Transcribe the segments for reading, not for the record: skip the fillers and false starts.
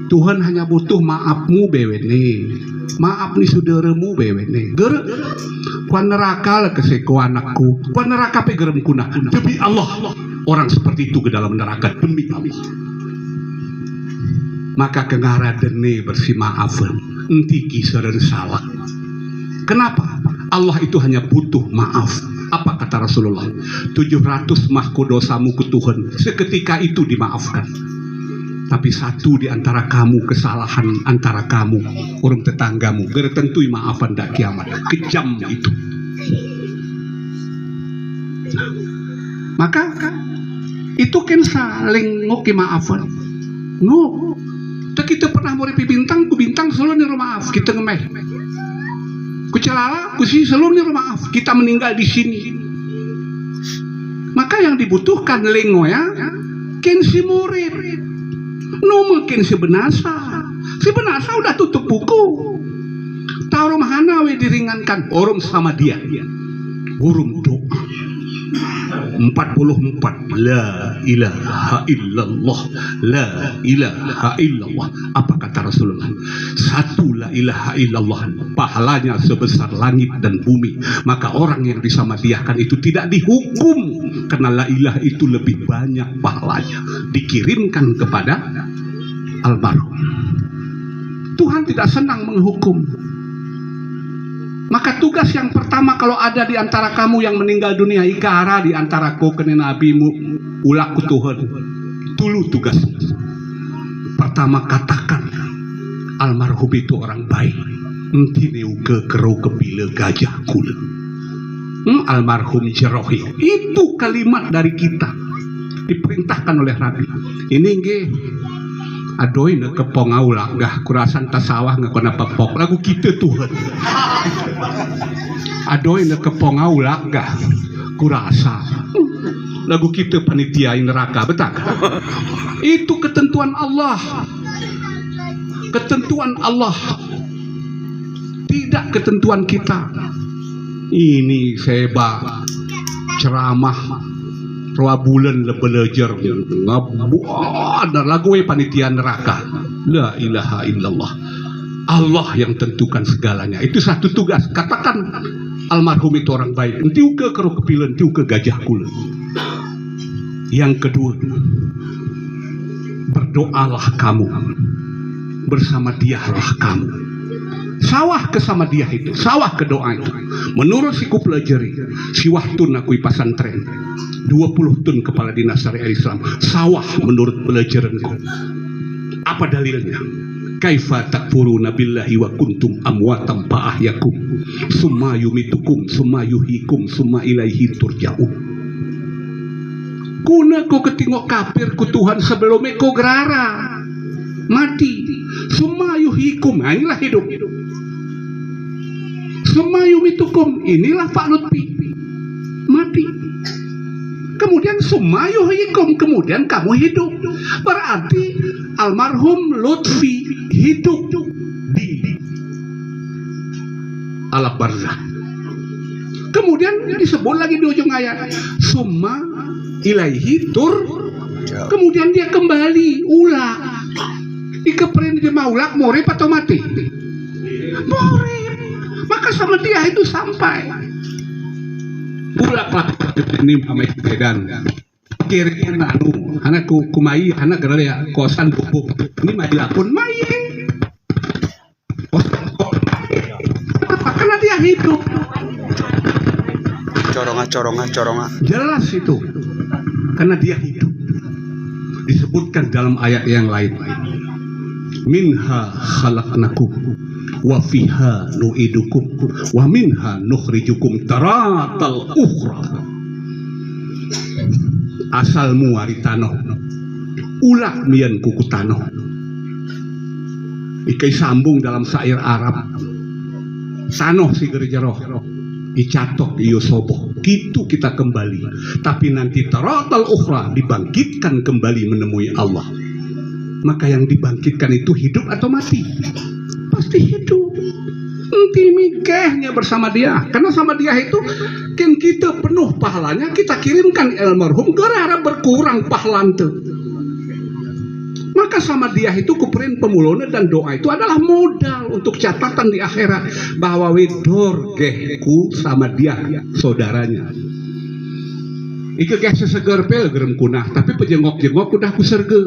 Tuhan hanya butuh maafmu bewene. Maaf nih saudaramu bewene. Gerek kuan neraka lah keseko anakku. Kuan neraka pe gerem kuna. Demi Allah, orang seperti itu ke dalam neraka demi Allah. Maka kengara dene bersih maafan. Enti kisaran salah. Kenapa? Allah itu hanya butuh maaf. Apa kata Rasulullah? 700 mahku dosamu ke Tuhan. Seketika itu dimaafkan. Tapi satu di antara kamu kesalahan antara kamu, orang tetanggamu, gertentui maafan dak kiamat. Kejam itu. Nah, maka itu kan saling ngoki maafan. No. Kita pernah mau bintang, ku bintang selalu nih maaf, kita ngemeh. Ku celala, ku sih selalu nih maaf, kita meninggal di sini. Maka yang dibutuhkan lengo ya, ken si murid. No mungkin si benasa udah tutup buku. Tahu mahana we diringankan orang sama dia. Burung doa 44 la ilaha illallah, la ilaha illallah. Apa kata Rasulullah? Satu la ilaha illallah pahalanya sebesar langit dan bumi. Maka orang yang disamadiahkan itu tidak dihukum, karena la ilaha itu lebih banyak pahalanya, dikirimkan kepada almarhum. Tuhan tidak senang menghukum. Maka tugas yang pertama kalau ada di antara kamu yang meninggal dunia, ikara di antara kau kena nabimu ulak ku Tuhan. Tulu tugas. Pertama katakan almarhum itu orang baik. Enti neuke kerau kepila gajah kula. Almarhum jerohi. Itu kalimat dari kita. Diperintahkan oleh Nabi. Ini nggih. Adoy na kepong aula gah kurasan tasawah ngakona papok lagu kita Tuhan. Adoy na kepong aula gah kurasa lagu kita panitia neraka, betul? Itu ketentuan Allah. Ketentuan Allah, tidak ketentuan kita. Ini seba ceramah Roa bulan lebelejar ngabu ada lagu panitia neraka. La ilaha illallah. Allah yang tentukan segalanya. Itu satu tugas. Katakan almarhum itu orang baik. Entiu ke keruk kepilen, entiu ke gajah kula. Yang kedua, berdoalah kamu. Bersama dialah kamu. Sawah ke sama dia itu, sawah ke doa itu. Menurut si ku pelajari, si wahtun aku pasantren 20 tun kepala dinas syariah Islam. Sawah menurut pelajaranku. Apa dalilnya? Kaifa takfuruna billahi wa kuntum amwatam fa ahyakum summa yumitukum summa yuhikum summa ilaihi turja'un. Kuna ko ketingok kafir ku Tuhan sebelumnya ko gerara mati. Summa yuhikum, inilah hidup. Summa yumitukum, inilah Pak Lutfi mati. Kemudian summa yuhikum, kemudian kamu hidup. Berarti almarhum Lutfi hidup di alam barzah. Kemudian disebut lagi di ujung ayat summa ilaihi tur, kemudian dia kembali ulang. Ikeperin di maulak morip atau mati? Morip. Maka sama dia itu sampai ulak ini pamai bedan kira-kira anu anak kumai anak geraya kosan bubuk ini mah dilakun main karena dia hidup. Coronga jelas itu karena dia hidup. Disebutkan dalam ayat yang lain, minha khalaqnakum wa fiha nu'idukum wa minha nukhrijukum taratal ukhra. Asalmu ari tanoh ulak mian kuku tanoh. Ikai sambung dalam syair Arab tanoh si gerjeroh icatok iyo soboh gitu kita kembali, tapi nanti taratal ukhra dibangkitkan kembali menemui Allah. Maka yang dibangkitkan itu hidup atau mati? Pasti hidup. Nanti mikirnya bersama dia. Karena sama dia itu kan kita penuh pahalanya, kita kirimkan almarhum gara berkurang pahalan tuh. Maka sama dia itu kuperin pemulona dan doa itu adalah modal untuk catatan di akhirat bahwa wedor gehku sama dia saudaranya. Ike geh seseger pel gerem kunah, tapi pejengok-jengok udah kuserge.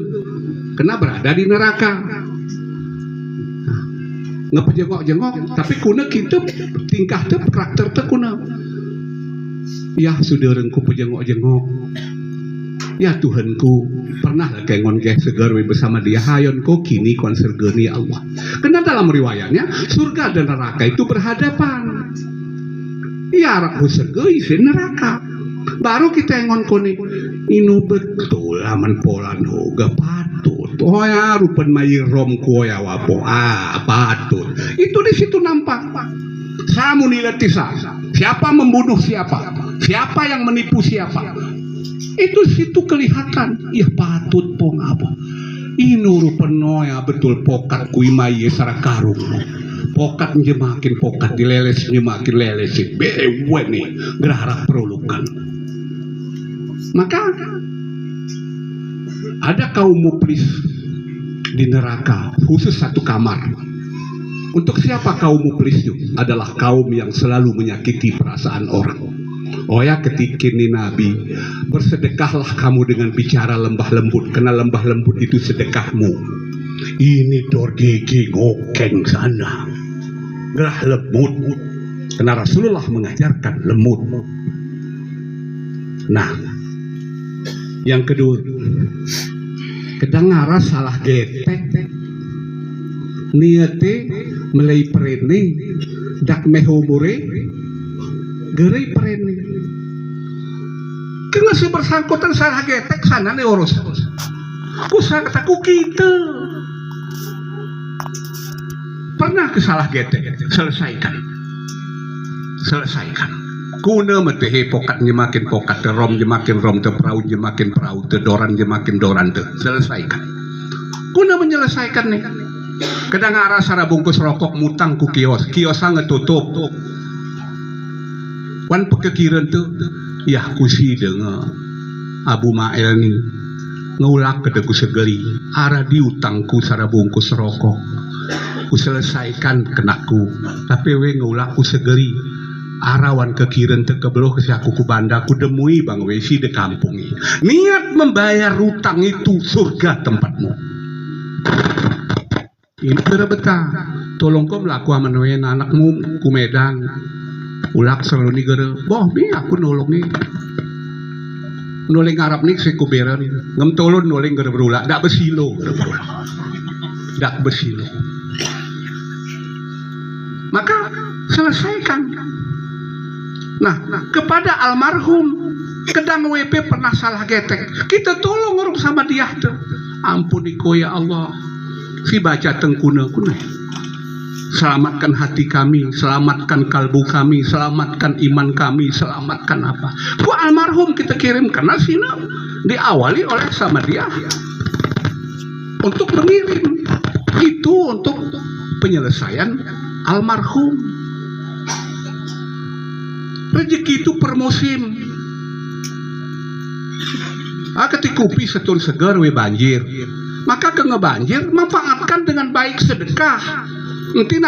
Kena berada di neraka. Ngepejengok-jengok, tapi kuna kita tingkah teh karakter teh kuna. Ya saudarengku pejengok-jengok. Ya Tuhanku, pernah kengon geh segar bersama dia hayonku kini konsergeni Allah. Karena dalam riwayatnya surga dan neraka itu berhadapan. Ya raku surga isi neraka. Baru kita engon koni inu betul aman polan hoga patut. Oh ya rupen mayi rom kuya wapo patut. Itu di situ nampak. Samu niletisa. Siapa membunuh siapa? Siapa yang menipu siapa? Itu situ kelihatan. Ya patut pong apa. Inuru penoya betul pokat kuimaye sarakarung. Pokat makin pokat dileles makin leles. Bewe nih gerharap perulukan. Maka ada kaum muflis di neraka khusus satu kamar. Untuk siapa kaum muflis itu? Adalah kaum yang selalu menyakiti perasaan orang. Oh ya ketika ini Nabi bersedekahlah kamu dengan bicara lembah lembut, karena lembah lembut itu sedekahmu. Ini dor gigi ngokeng sana gerah lembut, karena Rasulullah mengajarkan lembut. Nah yang kedua, kedangara salah getek niate melai perene dak mehumure gerai perene. Kena si bersangkutan salah getek sana nih urus. Ku kataku kita pernah kesalah getek, selesaikan. Kuna metehe pokatnya makin pokat, rom makin rom, perahu makin perahu, doran makin doran, selesaikan. Kuna menyelesaikan nih. Kadang arah sara bungkus rokok mutang ku kios sangat tutup. Wan pekekiran tuh, ya kusi dengan Abu Ma'el nih ngulak kedeku segeri, arah diutangku sara bungkus rokok, ku selesaikan kenaku, tapi we ngulak ku segeri, arawan kekiran tekebeloh ke aku ku banda ku demui bang wesi de kampungi. Niat membayar utang itu surga tempatmu. Ini berbetah, tolong kau melaku amanuin anakmu ku Medan. Ulak selalu nih gara, boh bi aku nolongi, noling Arab nih si kuberan, ngem tolon noling gara berulak, dak besilo, maka selesaikan. Nah kepada almarhum kedang WP pernah salah getek, kita tolong urus sama dia tuh, ampuni ko ya Allah, si baca tengkuna. Selamatkan hati kami, selamatkan kalbu kami, selamatkan iman kami, selamatkan apa. Ku almarhum kita kirim karena sini diawali oleh sama dia untuk mengirim itu untuk penyelesaian almarhum. Rezeki itu per musim. Ketika kupi setun segar we banjir, maka ke ngebanjir manfaatkan dengan baik sedekah. Nanti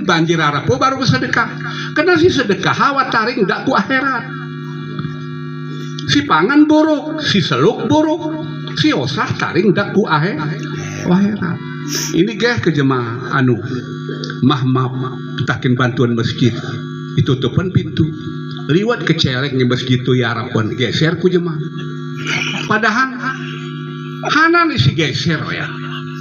banjir arapo baru sedekah. Karena si sedekah hawa taring dak ku akhirat. Si pangan buruk, si seluk buruk, si osah taring dak ku akhirat. Ini geh ke jemaah anu mahmab takin bantuan masjid. Ditutupan pintu. Liwat ke celeknya masjid itu ya harapan geser ku jemaah. Padahal hanan isi geser ya.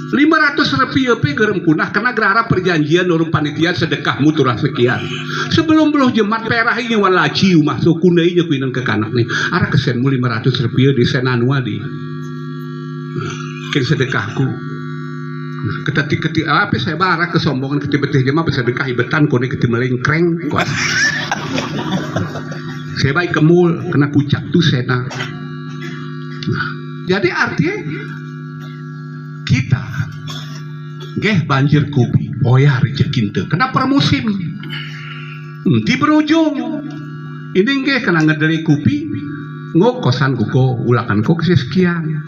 500 rupiah gerem kunah karena gerara perjanjian orang panitia sedekah muturah sekian. Sebelum beloh jemaat perah ini walaci masuk kunainya kuinan ke kanak nih. Arah kesenmu 500 rupiah di senanua di. Kin sedekahku. Ketik apa saya barang kesombongan ketibetih jemaah bersedekah ibetan kone ketimelengkreng. Saya baik kemul kena pucak tuh sena. Jadi artinya kita geh banjir kupi, oh ya rezeki teu kena per musim. Di berujung ini geh kena ngederi kupi, ngok kosan kuko ulakan kok sekian.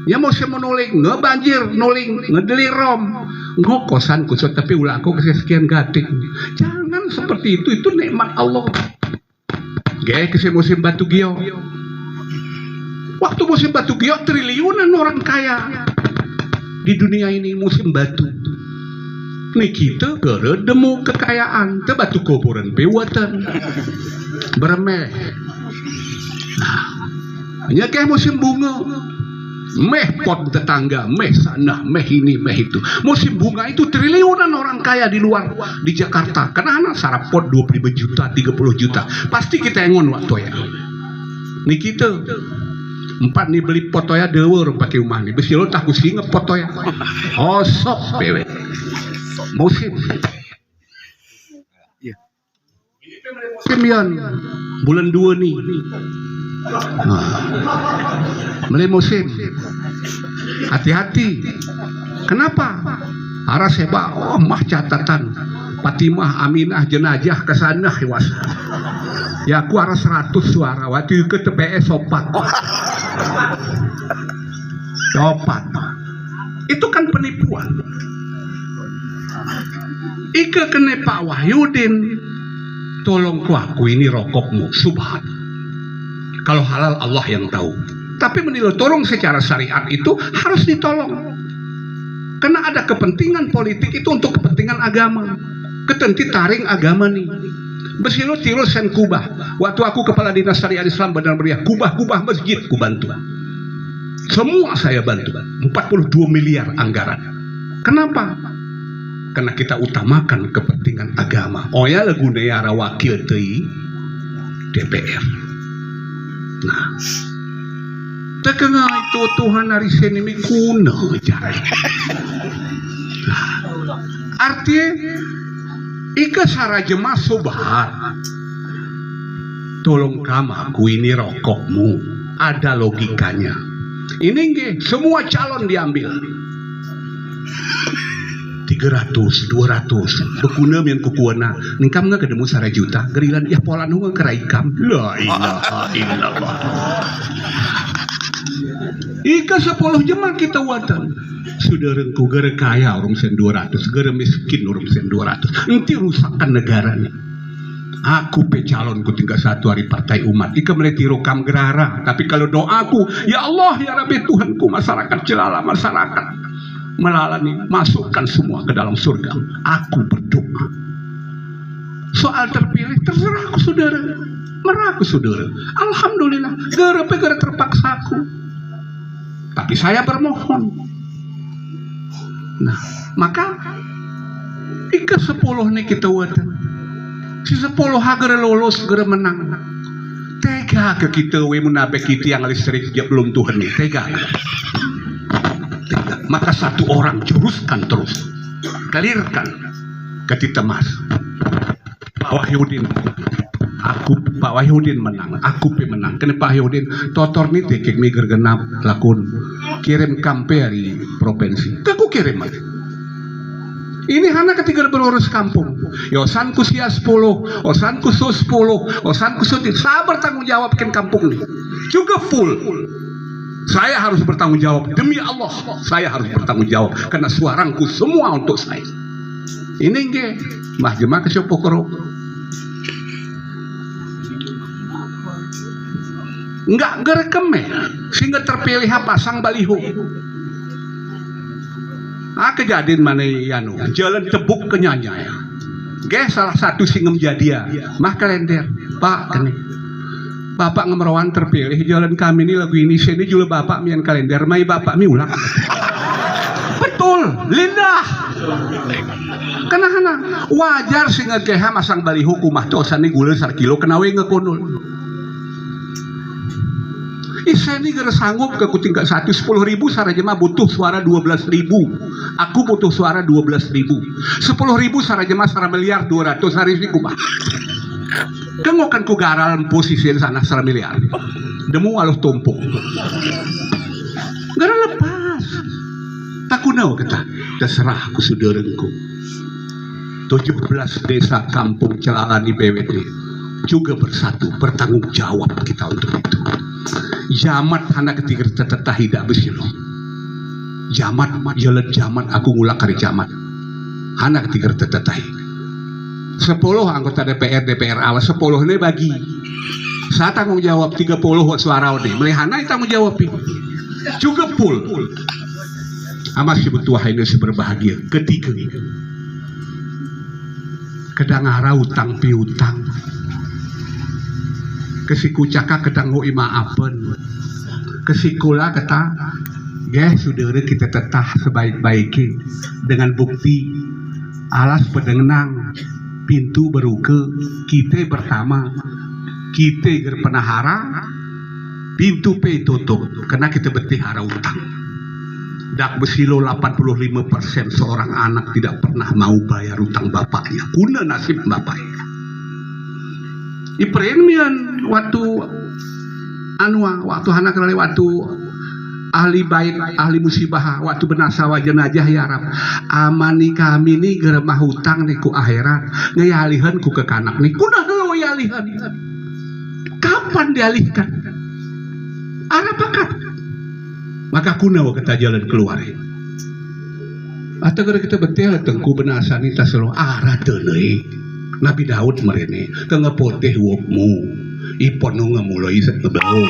Ya musim menuling, ngebanjir, nuling, ngedelirom, ngokosan kusut tapi ulah aku kesekian gading. Jangan seperti itu nikmat Allah. Gaya kesini musim batu gio. Waktu musim batu gio triliunan orang kaya di dunia ini musim batu. Nih kita keredemu kekayaan, te batu kuburan pewatan, bermeh. Hanya kayak musim bunga, meh pot tetangga, meh sana, meh ini, meh itu. Musim bunga itu triliunan orang kaya di luar di Jakarta. Karena anak sarap pot 25 juta, 30 juta. Pasti kita engon waktu ya. Nih kita empat nih beli foto ya dewa pakai rumah nih. Besi lo tak kusi ngefoto ya. Osok bewe. Musim. Musim yan. Bulan 2 nih. Mulai musim. Hati-hati. Kenapa? Arah seba, mah catatan. Fatimah Aminah jenajah ke sana hewas. Ya aku arah 100 suara waktu ke TPS sopat. Sopat. Itu kan penipuan. Ika kena Pak Wahyudin, tolong ku aku ini rokokmu subhan. Kalau halal Allah yang tahu. Tapi menilai tolong secara syariat itu harus ditolong. Karena ada kepentingan politik itu untuk kepentingan agama. Ketenti taring agama nih. Besilu tiru sen kubah. Waktu aku kepala dinas syariat Islam Bandar Meriah, kubah-kubah masjid ku bantu. Semua saya bantu. 42 miliar anggaran. Kenapa? Karena kita utamakan kepentingan agama. Oh ya lagu neara wakil TI DPR. Nah, tekenga itu Tuhan hari senimi kuno cara. Nah, artinya ika sarajema sobat. Tolong kamaku ini rokokmu. Ada logikanya. Ini nge, semua calon diambil. 300, 200 bekuna yang kukuana ningkam nggak ketemu 1 juta gerilan ya pola nunggu keraikam la ilaha illallah ika 10 jemaah kita watan saudaraku gara kaya orang sen 200 gara miskin orang sen 200 nanti rusakkan negara nih aku pe calon ku tinggal 1 hari partai umat ika mulai tirokam gerara tapi kalau doaku ya Allah ya Rabbi Tuhanku masyarakat celala masyarakat melalani masukkan semua ke dalam surga. Aku berdoa. Soal terpilih terserah aku saudara. Meraku saudara. Alhamdulillah. Gara-gara terpaksa aku. Tapi saya bermohon. Nah, maka ika 10 nih kita wadah. Si 10 hagar lolos gara menang. Tega ke kita we munabek kita yang listrik belum Tuhan nih. Tega. Maka 1 orang juruskan terus kalirkan ke Tita Mas Pak Wahyudin Pak Wahyudin menang aku menang kena Pak Wahyudin totor nih tekek miger genap lakun kirim kampe dari provinsi aku kirim aja ini hanya ketika berurus kampung yosanku sia 10 osanku so 10 osanku so saya bertanggung jawab bikin kampung nih juga full. Saya harus bertanggung jawab demi Allah. Saya harus bertanggung jawab karena suaraku semua untuk saya. Ini nge, mah jemaah ke Syopokoro. Enggak gerekam ya, sehingga terpilih pasang baliho. Kejadian mana yanu, jalan tebuk ke Nyanyai. Ge salah satu singem jadia, mah kalender, Pak kene. Bapak ngemerawan terpilih jalan kami ini lagu ini sini juga bapak mian kalender mai bapak mi ulang betul lindah karena wajar sih ngegeha masang baliho kumah dosa nih gula 1 kilo kenawe ngekonul iseni gara sanggup ke kuting gak 10.000 saraja mah butuh suara 12.000 aku butuh suara 12.000 10.000 saraja mah 1 miliar 200 hari ini kumah kengokan ku garal posisi di sana 1 miliar demu walau tumpuk gara lepas takunau kita terserah ku saudaraku 17 desa kampung Celala di BWT juga bersatu bertanggung jawab kita untuk itu jamat anak ketiga tetah tidak besi loh jamat jelet jamat aku ngulak kari jamat anak tiga tetetai 10 anggota DPR awas 10 ini bagi saya tanggung jawab 30 suara ini melihana tanggung jawab juga full amas si betua ini berbahagia ketiga kedangara utang piutang kesiku caka kedang ho imaapen kesikula kata saudara kita tetah sebaik-baiknya dengan bukti alas pedengenang pintu beruke kita pertama kita gerpenahara pintu pe tutup karena kita bertihara utang dak besilo 85% seorang anak tidak pernah mau bayar utang bapaknya kuna nasib bapaknya ipremian waktu waktu anak kali waktu ahli bait ahli musibah waktu benasawa jenajah ya Rab amani kami nih geremah hutang nih ku akhirat ngayalihan ku kekanak nih kunaha lo yalihan kapan dialihkan arah pakat maka kunawa kita jalan keluar atau kalau kita betul tengku benasan itu selalu arah tenai Nabi Daud merene kengepoteh wopmu ipon ngemulai setebau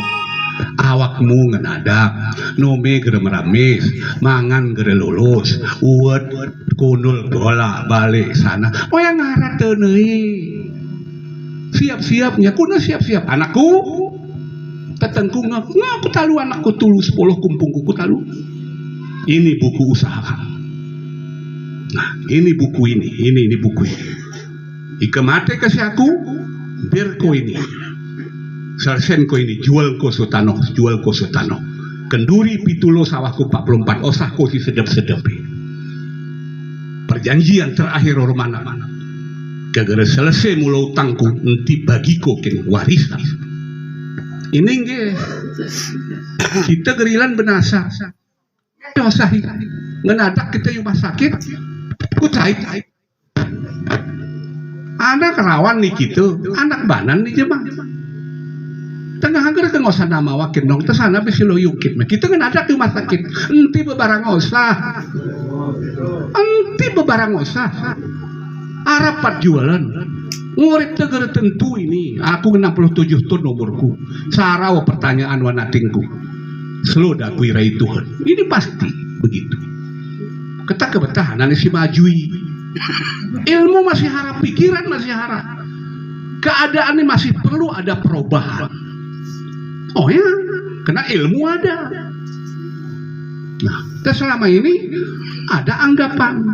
awakmu ngenadak nome gere meramis mangan gere lulus uwet kundul bola balik sana oh yang ngarah tenei siap-siapnya kuna siap-siap anakku tetengku ngaku talu anakku tulu 10 kumpungku talu ini buku usaha nah ini buku ini buku ini ikemate kasih aku biar ko ini selesen ko ini jual ko sutano kenduri pitulo sawahku 44 osah ko si sedep-sedep perjanjian terakhir mana-mana gara-gara selesai mula utangku nanti bagiko kini warisan ini nge kita gerilan benasa dosa ngenadak kita rumah sakit ku cait anak rawan nih gitu anak banan nih jemang tengah angker ke ngosan nama wakil dong tesana besi lo yukit kita ngenadak rumah sakit enti bebarang osah arapat jualan murid negara tentu ini aku 67 tahun nomorku sarawa pertanyaan wanatingku selalu dakui rai Tuhan ini pasti begitu kita kebetahan si majui ilmu masih harap pikiran masih harap keadaannya masih perlu ada perubahan oh ya karena ilmu ada nah selama ini ada anggapan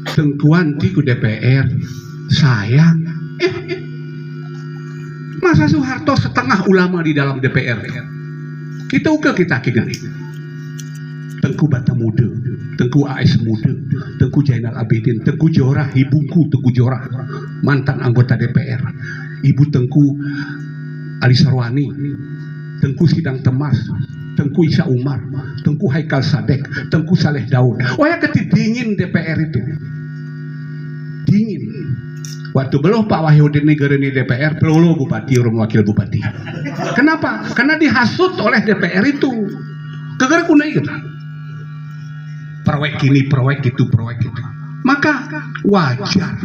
tengkuanti ku DPR sayang masa Soeharto setengah ulama di dalam DPR kita kini Tengku Bata Muda Tengku AS Muda Tengku Jainal Abidin Tengku Jorah ibuku Tengku Jorah mantan anggota DPR ibu Tengku Ali Sarwani Tengku Sidang Temas Tengku Isa Umar Tengku Haikal Sadek Tengku Saleh Daud ya ketidingin DPR itu dingin waktu beloh Pak Wahyudin negara ini DPR pelolo bupati orang wakil bupati kenapa? Karena dihasut oleh DPR itu kegara kunai kita proyek ini proyek itu maka wajar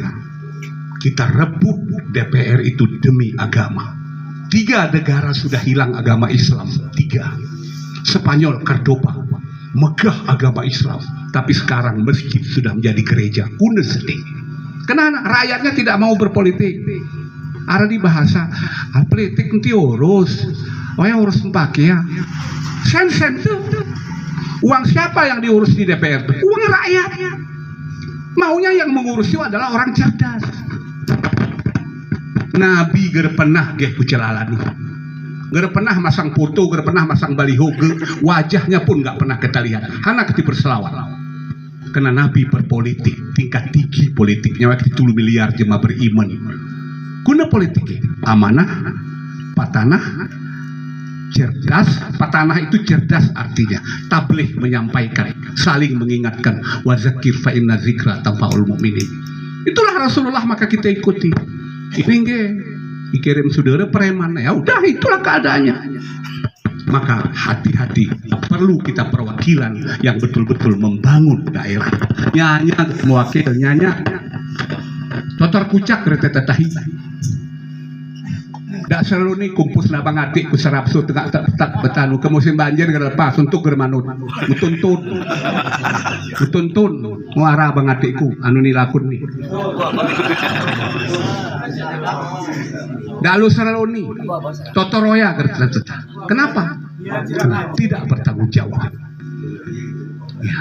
kita rebut DPR itu demi agama 3 negara sudah hilang agama Islam 3 Spanyol Cordoba megah agama Islam tapi sekarang masjid sudah menjadi gereja kuna sedih kenapa rakyatnya tidak mau berpolitik ada di bahasa politik nanti urus urus pakai ya sen tuh uang siapa yang diurus di DPR uang rakyat maunya yang mengurus itu adalah orang cerdas Nabi gak pernah kucelalani gak pernah masang foto gak pernah masang baliho wajahnya pun gak pernah kita lihat hanya ketika berselawat karena Nabi berpolitik tingkat tinggi politiknya waktu 10 miliar jemaah beriman guna politik amanah patanah cerdas patanah itu cerdas artinya tabligh menyampaikan saling mengingatkan wazakir fa inna zikra tanfa'ul mu'minin itulah Rasulullah maka kita ikuti ini dikirim saudara preman ya udah itulah keadaannya Maka hati-hati, perlu kita perwakilan yang betul-betul membangun daerah. Nyanya mewakil nyanya totor kucak rete tetahi. Dak selalu nih kumpus labang atik ku serapsu tengah tak betanu ke musim banjir lepas untuk germanut mutuntun muara bang atikku anu nilakun nih dak lu selalu nih totoroya kenapa tidak bertanggung jawab ya.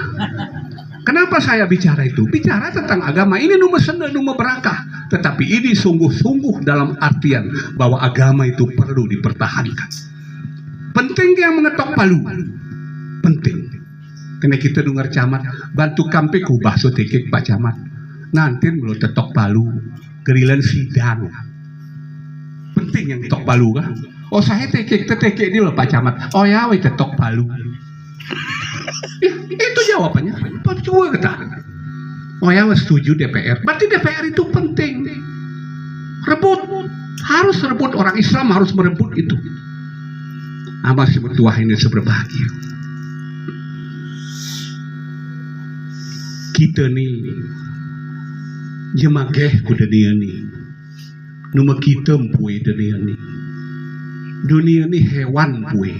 Kenapa saya bicara itu? Bicara tentang agama ini nomor senda, nomor berakah. Tetapi ini sungguh-sungguh dalam artian bahwa agama itu perlu dipertahankan. Penting yang mengetok palu. Penting. Karena kita dengar camat, bantu kampe ku bahso tekek Pak Camat. Nanti belum tetok palu, gerilan sidang. Penting yang tetok palu kah? Oh saya tekek dia loh Pak Camat. Oh ya, tetok palu. Itu jawabannya. Percuma kita. Oh ya, setuju DPR. Berarti DPR itu penting. Rebut, harus rebut, orang Islam harus merebut itu. Apa sih bertuah ini seberbahagia? Kita nih jemageh ku dunia nih. Numa kita mpue dunia nih. Dunia nih hewan pue.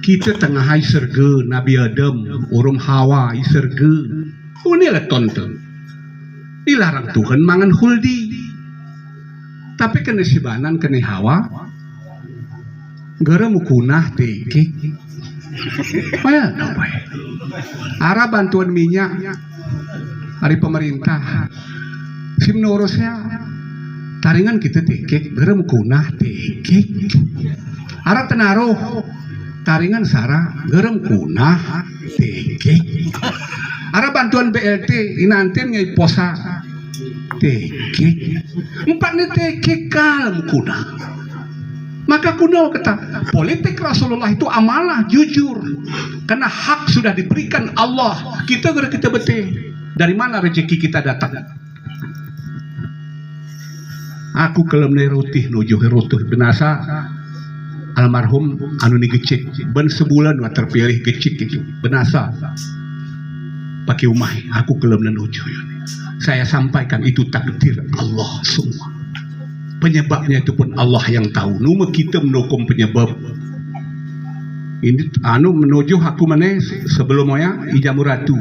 Kita tengah hai serge Nabi Adam, urum Hawa hai serge. Ini lah tonton. Dilarang Tuhan mangan huldi. Tapi kena sibanan kena Hawa. Gara mukunah teke. Paya apa ya? Ara bantuan minyak dari pemerintah. Simnorosnya taringan kita teke. Gara mukunah teke. Ara tenaruh. Taringan Sarah gerem kunah teke ara bantuan BLT inantin ngai posa teke empat ni teke kalem kunah maka kuno kata politik Rasulullah itu amalah jujur karena hak sudah diberikan Allah kita bete dari mana rezeki kita datang aku kelem nerutih nujuh rutuh benasa almarhum anu ni gecik ben sebulan wa terpilih gecik itu benasa pakai umah aku kelem dan ujo saya sampaikan itu takdir Allah semua penyebabnya itu pun Allah yang tahu numa kita mendukung penyebab ini anu menuju aku mana sebelum moya ijamu ratu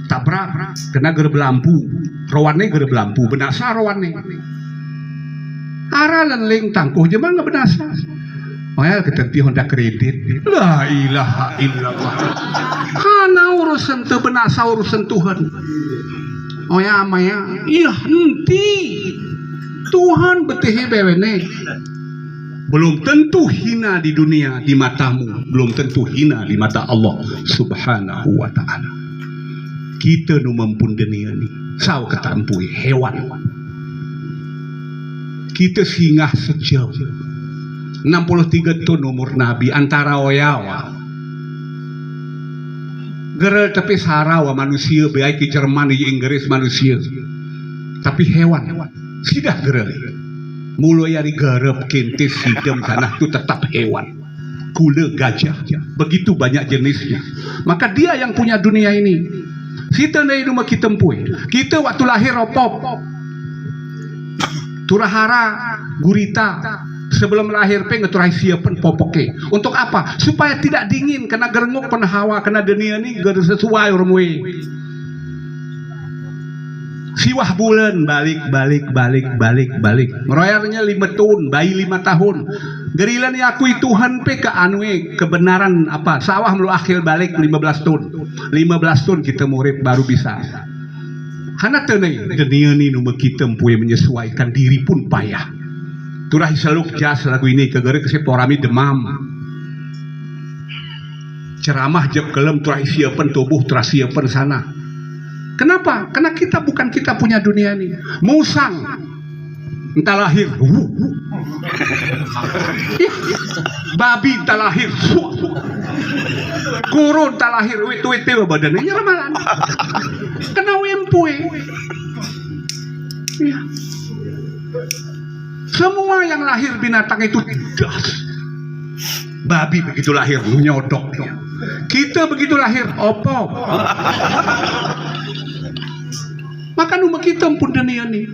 tabrak kena gereb lampu rawannya gereb lampu benasa rawannya arah ling tangkuh je mah benasa Maya ketenti Honda kredit. La ilaha illallah. Kana urusan teu benasa urusan Tuhan. Oh ya Maya, iya henti. Tuhan betehe bewene. Belum tentu hina di dunia di matamu, belum tentu hina di mata Allah Subhanahu wa taala. Kita nu mampun dunia ni, saw ketampui hewan. Kita singgah sejauh 63 tahun umur Nabi antara oyawa gerel tapi sarawa manusia baik ke Jerman di Inggris manusia tapi hewan sidah gerel mulai dari garep kentis sidem tanah itu tetap hewan kule gajah begitu banyak jenisnya maka dia yang punya dunia ini kita naik rumah kita tempui kita waktu lahir opop turahara gurita sebelum lahir pengeturai siapkan popoke untuk apa supaya tidak dingin kena gerenguk pernah hawa kena dunia ini gak sesuai rumwe siwah bulan balik meroyarnya 5 tahun bayi 5 tahun gerilan ya aku Tuhan pe ke anwe kebenaran apa sawah melu akhir balik 15 tahun kita murid baru bisa hana tenai dunia ini numah kita empuye menyesuaikan diri pun payah turah seluk jas lagu ini kegere keseporami demam ceramah jeb kelem turah siapan tubuh turah siapan sana kenapa? Karena kita bukan kita punya dunia ini musang entah lahir babi entah lahir kurun entah lahir wit-wit badannya ramalan kena wempue ya semua yang lahir binatang itu das Babi begitu lahir nyodok dia. Kita begitu lahir opo. Maka numah kita pun dunia nih.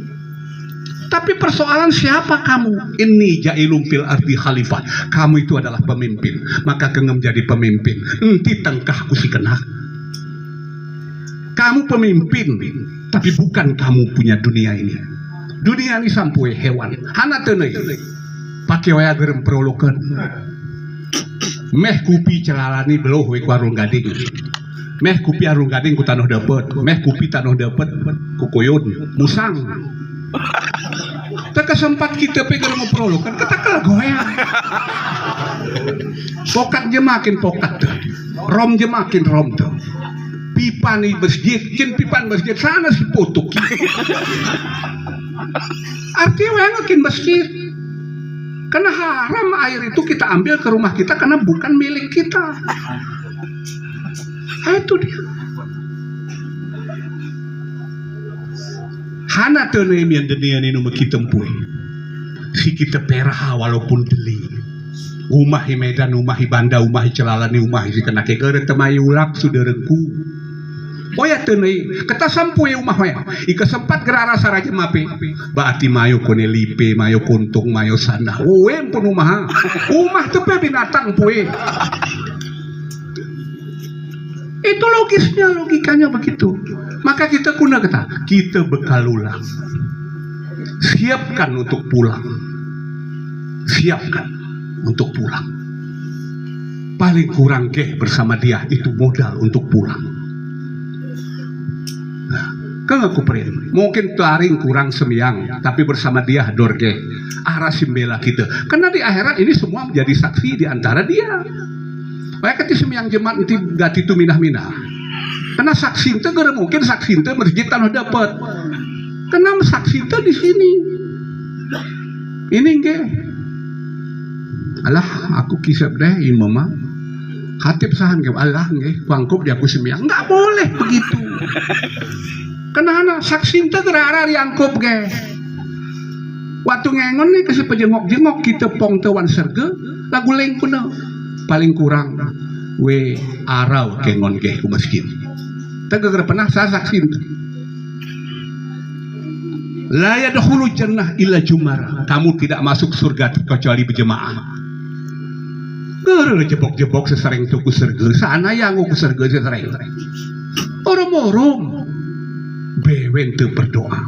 Tapi persoalan siapa kamu? Ini jailum fil ardi khalifah. Kamu itu adalah pemimpin. Maka kengem jadi pemimpin. Enti tengkah ku si kena. Kamu pemimpin, tapi bukan kamu punya dunia ini. Dunia ini sampai hewan. Hana tenei. Pakai waya gerem prolokan. Meh kupi celalani beloh we warung gading. Meh kupi arung gading ku tanah dapet. Meh kupi tanah dapet ku koyon musang. Tak kesempat kita pegang ngobrol kan ketakal goyang. Pokat je makin pokat tuh. Rom je makin rom tuh. Pipa nih masjid, kin pipan masjid sana si potuk. Artinya makin masjid. Karena haram air itu kita ambil ke rumah kita karena bukan milik kita. Itu dia. Hana tenei mian dunia ini numah kita empui. Si kita perah walaupun deli. Umahi Medan, umahi Banda, umahi Celalani, umahi si kena kegere temai ulak suderengku. Oh ya tenei, kita sampui umah ya. Ika sempat gerara saraja mape. Baati mayo kone lipe, mayo kuntung, mayo sana. Uem pun umah. Umah tepe binatang pue. Itu logisnya, logikanya begitu. Maka kita kuna kata, kita bekal ulang. Siapkan untuk pulang. Siapkan untuk pulang. Paling kurang bersama dia itu modal untuk pulang. Nah, kan aku pernah. Mungkin taring kurang semiang, tapi bersama dia dorge. Arah simbela kita. Karena di akhirat ini semua menjadi saksi di antara dia. Baik ketika semiang jemaat itu gak itu minah-minah. Karena saksi itu gara mungkin saksi itu masjid tanah dapat. Karena saksi itu di sini. Ini nge. Alah, aku kisah deh imamah. Hatib sahan nge. Allah nge. Wangkup dia aku semiang. Nggak boleh begitu. Karena saksi itu gara diangkup nge. Waktu ngengon nih kasih pejengok-jengok kita pong tawan serge. Lagu lengkuna. Paling kurang we arau kengon ke ku masjid. Tegak pernah saya saksi itu. La yadkhulu jannah illa jumara. Kamu tidak masuk surga kecuali berjemaah. Gara jebok-jebok sesering tuku serge. Sana yang ku serge sesering. Orang-orang bewen tu berdoa.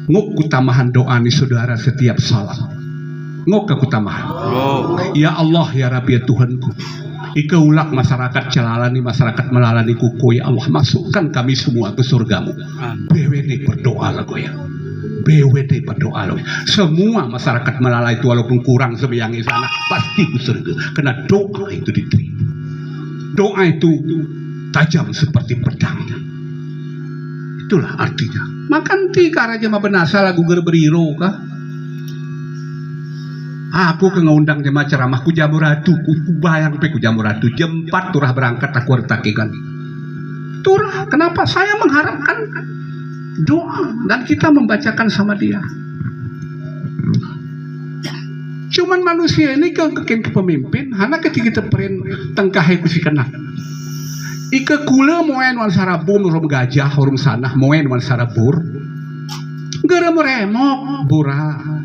Nguk utamahan doa ni saudara setiap salat. Ngok kekutamahan. Ya Allah ya Rabbi ya Tuhanku. Ika ulak masyarakat Celalani, masyarakat Melalani kuku ya Allah, masukkan kami semua ke surgamu. BWD berdoa lah ya. BWD berdoa lah. Semua masyarakat Melalai itu walaupun kurang sembiang di sana pasti ke surga. Karena doa itu diterima. Doa itu tajam seperti pedang. Itulah artinya. Makan ti karaja mabenasa lagu gerberiro kah? Aku ke ngundang jemaah ceramah ku Jamuratu, ku bayang pe ku Jamuratu jam 4 turah berangkat aku retakikan. Turah, kenapa saya mengharapkan doa dan kita membacakan sama dia. Cuman manusia ini ke pemimpin, hana ketika kita perin tengkahai ku si kena. Ika kula moen wan sarabum rum gajah rum sanah moen wan sarabur. Gara meremok burah.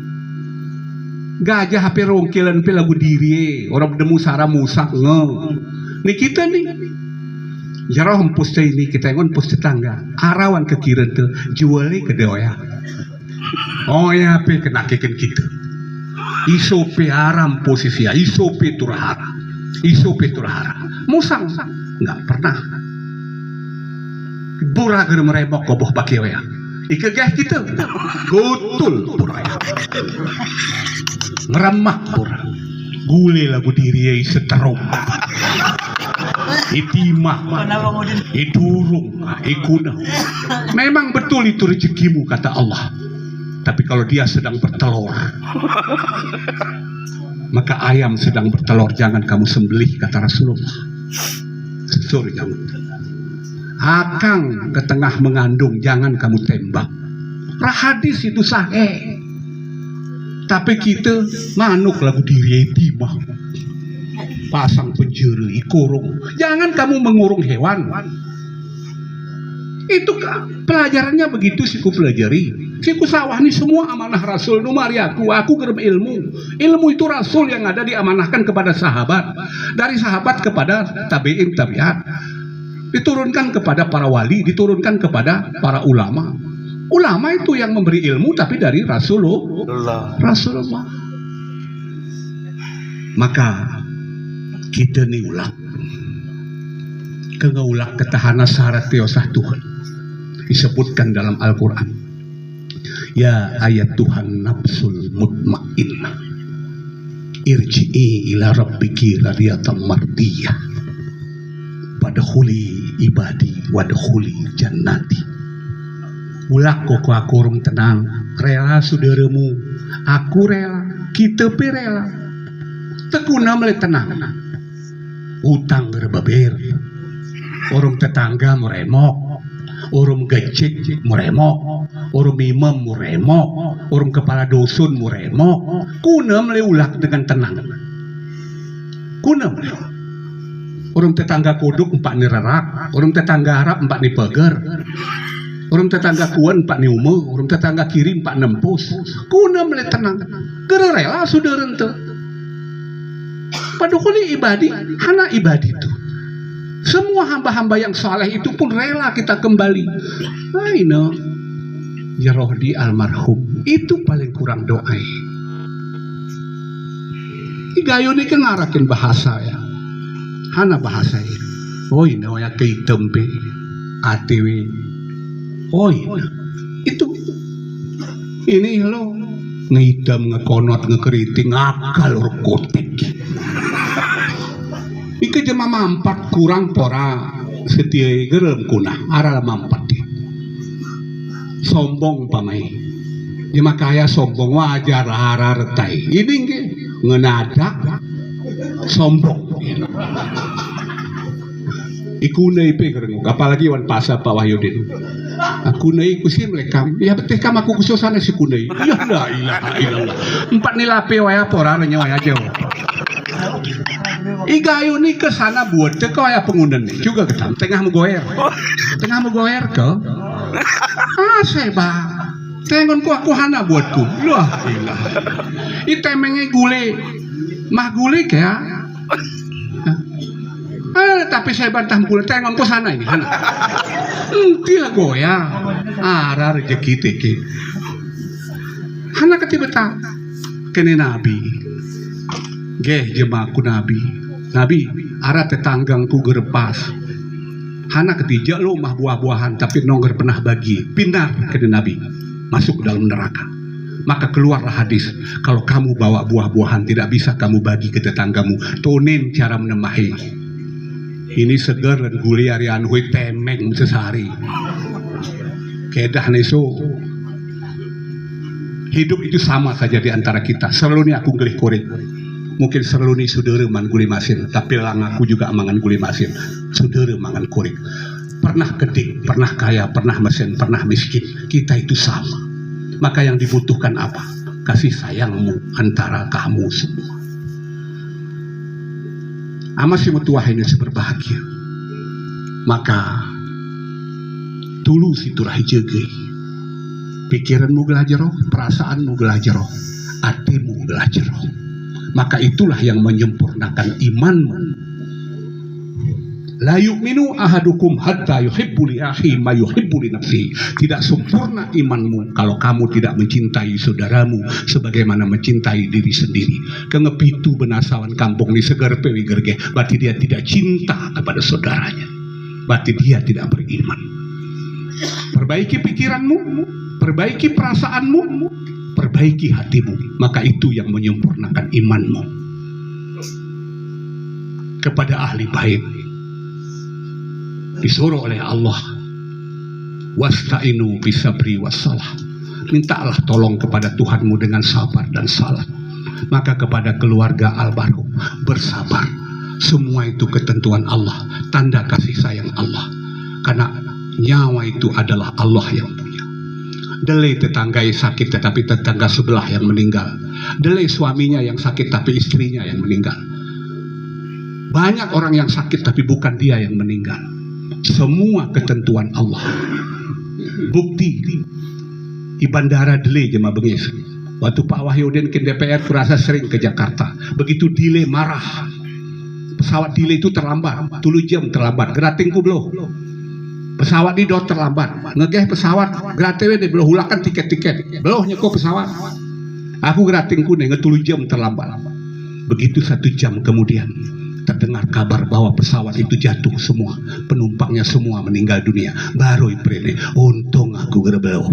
Gajah hape rongkilan pe lagu diri orang demu sara musak nge. Nih kita nih jarah hempus ini kita ngon pus tetangga arawan ke kira tuh jualnya ke doya. Oh ya pe kena keken kita. Isope aram posisi ya isope turahara. Isope turahara. Musang nggak pernah. Burah ger meremok koboh pakai ya. Ika gah kita gotul burah. Ngeramah pura gule lagu diri seterong itimah idurung ikuna. Memang betul itu rezekimu kata Allah, tapi kalau dia sedang bertelur maka ayam sedang bertelur jangan kamu sembelih kata Rasulullah. Sorry jangan. Akang ke tengah mengandung jangan kamu tembak. Hadis itu sahih. Tapi kita manuk lagu diri timah. Pasang penjuri, kurung. Jangan kamu mengurung hewan. Itu pelajarannya begitu siku pelajari. Siku sawah ini semua amanah Rasul numari aku gerem ilmu. Ilmu itu Rasul yang ada diamanahkan kepada sahabat. Dari sahabat kepada tabi'in tabi'at. Diturunkan kepada para wali, diturunkan kepada para ulama. Ulama itu yang memberi ilmu tapi dari Rasulullah. Maka kita nih ulang kengaulah ketahanan syarat tiosah Tuhan disebutkan dalam Al-Quran. Ya ayat Tuhan nafsul mutmainnah irji'i ila rabbiki radiyatan mardiyah padkhuli ibadi wadkhuli jannati. Ulah kok aku urung tenang, rela saudaramu, aku rela, kita pe rela. Tekuna mulai tenang. Utang berbeber, orang tetangga meremok, orang gecek meremok, orang imam meremok, orang kepala dusun meremok. Kuna mulai ulah dengan tenang. Kuna mulai. Orang tetangga kodok empat ni rerak, orang tetangga harap empat ni peger, orang tetangga kuan empat ni umur, orang tetangga kiri empat nempus. Kuna mulai tenang. Kera rela saudara ente. Padahal ibadi, hana ibadi itu. Semua hamba-hamba yang saleh itu pun rela kita kembali. Aina ya roh di almarhum itu paling kurang doa. Igayo ni ngarakin bahasa ya. Hana bahasa ya. Oh ina ya kei tempe ATW. Oh ina itu ini lo ngidam ngekonot ngekeriting akal kotek. Ika jema mampat kurang pora setia gerem kuna arah mampat di sombong pamai jema kaya sombong wajar arah retai ini nge ngenadak sombong iku nai pe gereng apalagi wan pasa Pak Wahyudin aku nai ku sih melekam ya beteh kam aku kususana si kunai ya la ilaha illallah empat nilape waya pora nyawa aja. Igayo ni kesana buat teko ya pengundan nih juga ketam tengah mugoer ke seba tengon ku aku hana buatku lah ilah itemenge gule mah gule kaya tapi saya bantah gule tengon ku sana ini hana tidak goya arah rezeki teki hana ketibeta kene nabi geh jemaku nabi arah tetanggangku gerepas hana ketiga lo mah buah-buahan tapi nongger pernah bagi pindah ke nabi masuk dalam neraka. Maka keluarlah hadis kalau kamu bawa buah-buahan tidak bisa kamu bagi ke tetanggamu, tonin cara menemahi ini segar dan guli arian hui temeng sesari kedah neso. Hidup itu sama saja di antara kita. Selalu aku gelih korek. Mungkin selalu saudara man guli masin, tapi lang aku juga mangan guli masin. Saudara mangan korek. Pernah kedik, pernah kaya, pernah mesin, pernah miskin. Kita itu sama. Maka yang dibutuhkan apa? Kasih sayangmu antara kamu semua. Amasi mutuah ini berbahagia. Maka dulu situlah jagai. Pikiranmu gelah jero, perasaanmu gelah jero, hatimu gelah jero. Maka itulah yang menyempurnakan imanmu. La yu'minu ahadukum hatta yuhibbu li akhi ma yuhibbu li nafsihi. Tidak sempurna imanmu kalau kamu tidak mencintai saudaramu sebagaimana mencintai diri sendiri. Kengepitu benasawan kampung ni segar pewi gerge, berarti dia tidak cinta kepada saudaranya. Berarti dia tidak beriman. Perbaiki pikiranmu, perbaiki perasaanmu, perbaiki hatimu, maka itu yang menyempurnakan imanmu. Kepada ahli bait disuruh oleh Allah, wasta'inu bisabri wassalah, mintalah tolong kepada Tuhanmu dengan sabar dan salat. Maka kepada keluarga almarhum bersabar. Semua itu ketentuan Allah, tanda kasih sayang Allah, karena nyawa itu adalah Allah yang punya. Delay tetangga yang sakit tetapi tetangga sebelah yang meninggal. Delay suaminya yang sakit tapi istrinya yang meninggal. Banyak orang yang sakit tapi bukan dia yang meninggal. Semua ketentuan Allah. Bukti di bandara delay jemaah bengis. Waktu Pak Wahyudin ke DPR kurasa sering ke Jakarta. Begitu delay marah. Pesawat delay itu terlambat, 3 jam terlambat. Geratingku belum. Pesawat di dot terlambat, ngegeh pesawat gratis deh belum hulakan tiket-tiket belum nyeko pesawat. Aku geratingku nih 3 jam terlambat. Begitu 1 jam kemudian terdengar kabar bahwa pesawat itu jatuh semua, penumpangnya semua meninggal dunia. Baru iprene, untung aku gerbel.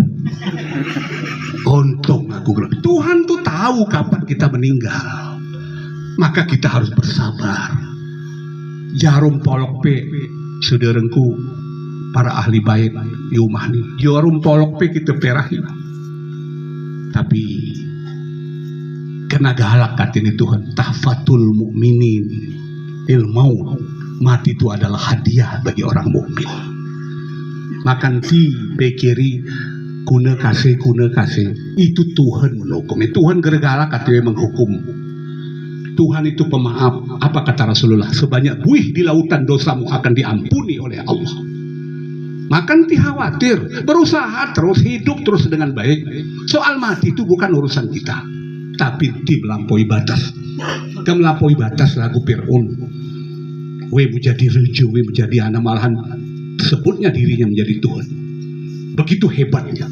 Untung aku gerbel. Tuhan tuh tahu kapan kita meninggal, maka kita harus bersabar. Jarum polok pe, saudaraku. Para ahli bait Yumah nih jarum polok pe kita perahin, tapi kena galak katanya Tuhan, tahfatul mukminin ilmu, mati itu adalah hadiah bagi orang mukmin. Makan ti bekiri kuna kasih itu Tuhan menghukum. Tuhan gergalak katanya menghukum. Tuhan itu pemaaf. Apa kata Rasulullah? Sebanyak buih di lautan dosamu akan diampuni oleh Allah. Makan ti khawatir, berusaha terus, hidup terus dengan baik. Soal mati itu bukan urusan kita, tapi di melampaui batas. Kita melampaui batas lagu Fir'aun. We menjadi reju, we menjadi anak, malahan sebutnya dirinya menjadi Tuhan. Begitu hebatnya.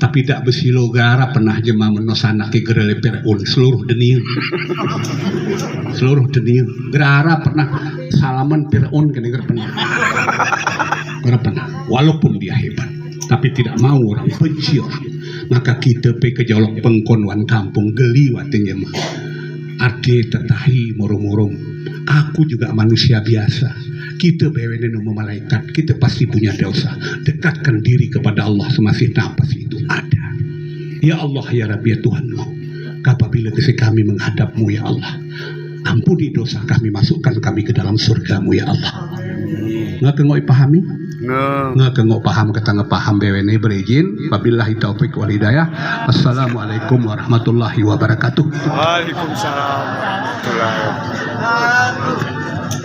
Tapi tidak besilo gara pernah jemaah menosana ke gerele Fir'aun seluruh dunia. Seluruh dunia. Gara pernah salaman Fir'aun ke negara pernah. Walaupun dia hebat, tapi tidak mau orang benci. Maka kita pe kejolok pengkonwan kampung geli watingnya mah. Ade tetahi murung-murung. Aku juga manusia biasa. Kita bewene nama malaikat, kita pasti punya dosa. Dekatkan diri kepada Allah semasih nafas itu ada. Ya Allah ya Rabbi ya Tuhanmu, apabila kami menghadapmu ya Allah, ampuni dosa kami, masukkan kami ke dalam surgamu ya Allah. Nggak kengoi pahami? Nggak kengok paham kata ngepaham bewene berizin. Wabillahi taufik wal hidayah. Assalamualaikum warahmatullahi wabarakatuh. Waalaikumsalam warahmatullahi wabarakatuh.